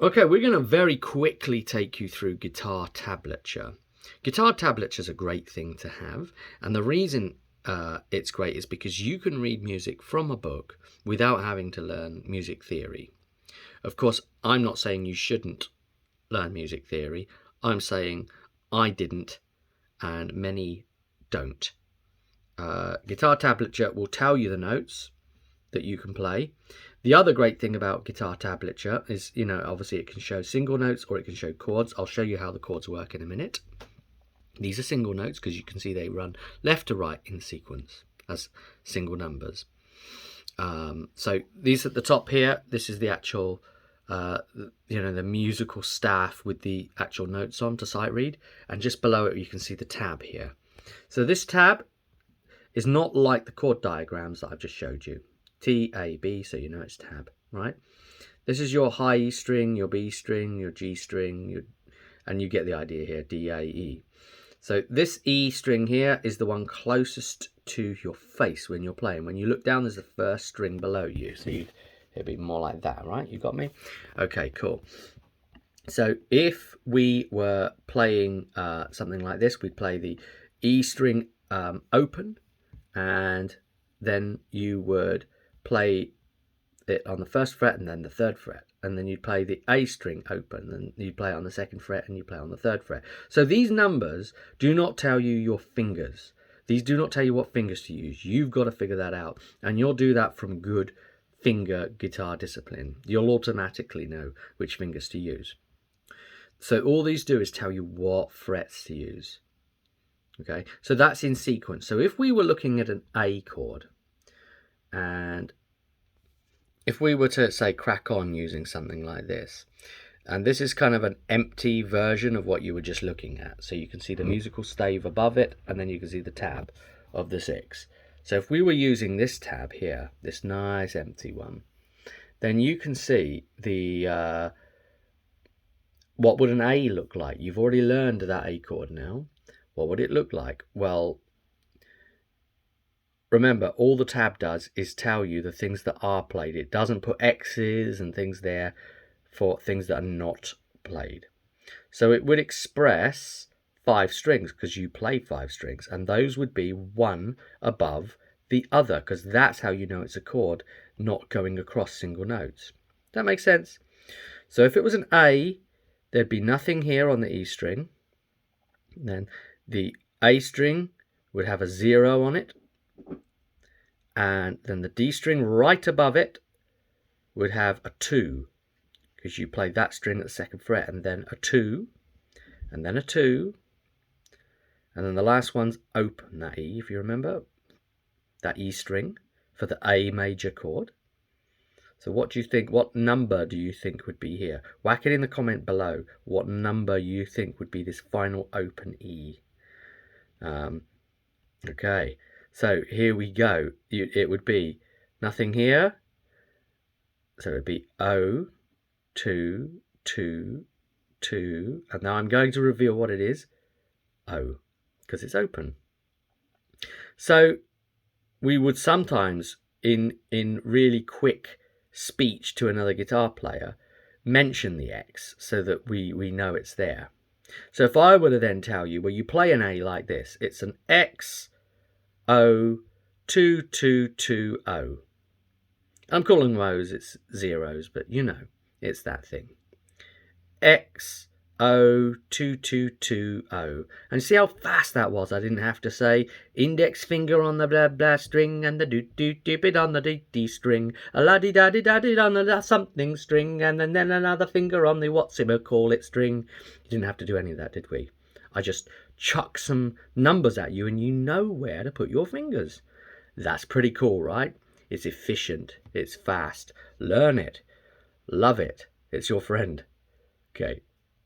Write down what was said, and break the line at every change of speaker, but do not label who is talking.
Okay, we're going to very quickly take you through guitar tablature. Guitar tablature is a great thing to have, and the reason it's great is because you can read music from a book without having to learn music theory. Of course, I'm not saying you shouldn't learn music theory. I'm saying I didn't, and many don't. Guitar tablature will tell you the notes that you can play. The other great thing about guitar tablature is, obviously it can show single notes or it can show chords. I'll show you how the chords work in a minute. These are single notes because you can see they run left to right in sequence as single numbers. So these at the top here, this is the actual, the musical staff with the actual notes on to sight read. And just below it, you can see the tab here. So this tab is not like the chord diagrams that I've just showed you. T, A, B, so you know it's tab, right? This is your high E string, your B string, your G string, and you get the idea here, D, A, E. So this E string here is the one closest to your face when you're playing. When you look down, there's the first string below you. So it'd be more like that, right? You got me? Okay, cool. So if we were playing something like this, we'd play the E string open, and then you would play it on the first fret and then the third fret, and then you'd play the A string open and you'd play it on the second fret and you play on the third fret. So these numbers do not tell you your fingers. These do not tell you what fingers to use. You've got to figure that out, and you'll do that from good finger guitar discipline. You'll automatically know which fingers to use. So all these do is tell you what frets to use. Okay, so that's in sequence. So if we were looking at an A chord, and if we were to say crack on using something like this, and this is kind of an empty version of what you were just looking at. So you can see the musical stave above it, and then you can see the tab of the 6. So if we were using this tab here, this nice empty one, then you can see the what would an A look like? You've already learned that A chord now. What would it look like? Well, remember, all the tab does is tell you the things that are played. It doesn't put X's and things there for things that are not played. So it would express 5 strings because you play 5 strings, and those would be one above the other, because that's how you know it's a chord not going across single notes. That makes sense? So if it was an A, there'd be nothing here on the E string. Then the A string would have a 0 on it, and then the D string right above it would have a 2, because you played that string at the second fret, and then a 2, and then a 2, and then the last one's open, that E, if you remember, that E string for the A major chord. So what do you think, what number do you think would be here? Whack it in the comment below what number you think would be this final open E. Okay, so here we go. It would be nothing here, so it would be O, 2, 2, 2, and now I'm going to reveal what it is. O, because it's open. So we would sometimes, in really quick speech to another guitar player, mention the X so that we know it's there. So if I were to then tell you, well, you play an A like this, it's an X, O, 2, 2, 2, O. I'm calling them O's, it's zeros, but you know, it's that thing. X, O, 2, 2, 2, O. And see how fast that was? I didn't have to say index finger on the blah blah string and the do bit on the D string, a la di da di da di on the something string, and then another finger on the what's it call it string. You didn't have to do any of that, did we? I just chuck some numbers at you and you know where to put your fingers. That's pretty cool, right? It's efficient, it's fast. Learn it. Love it. It's your friend. Okay.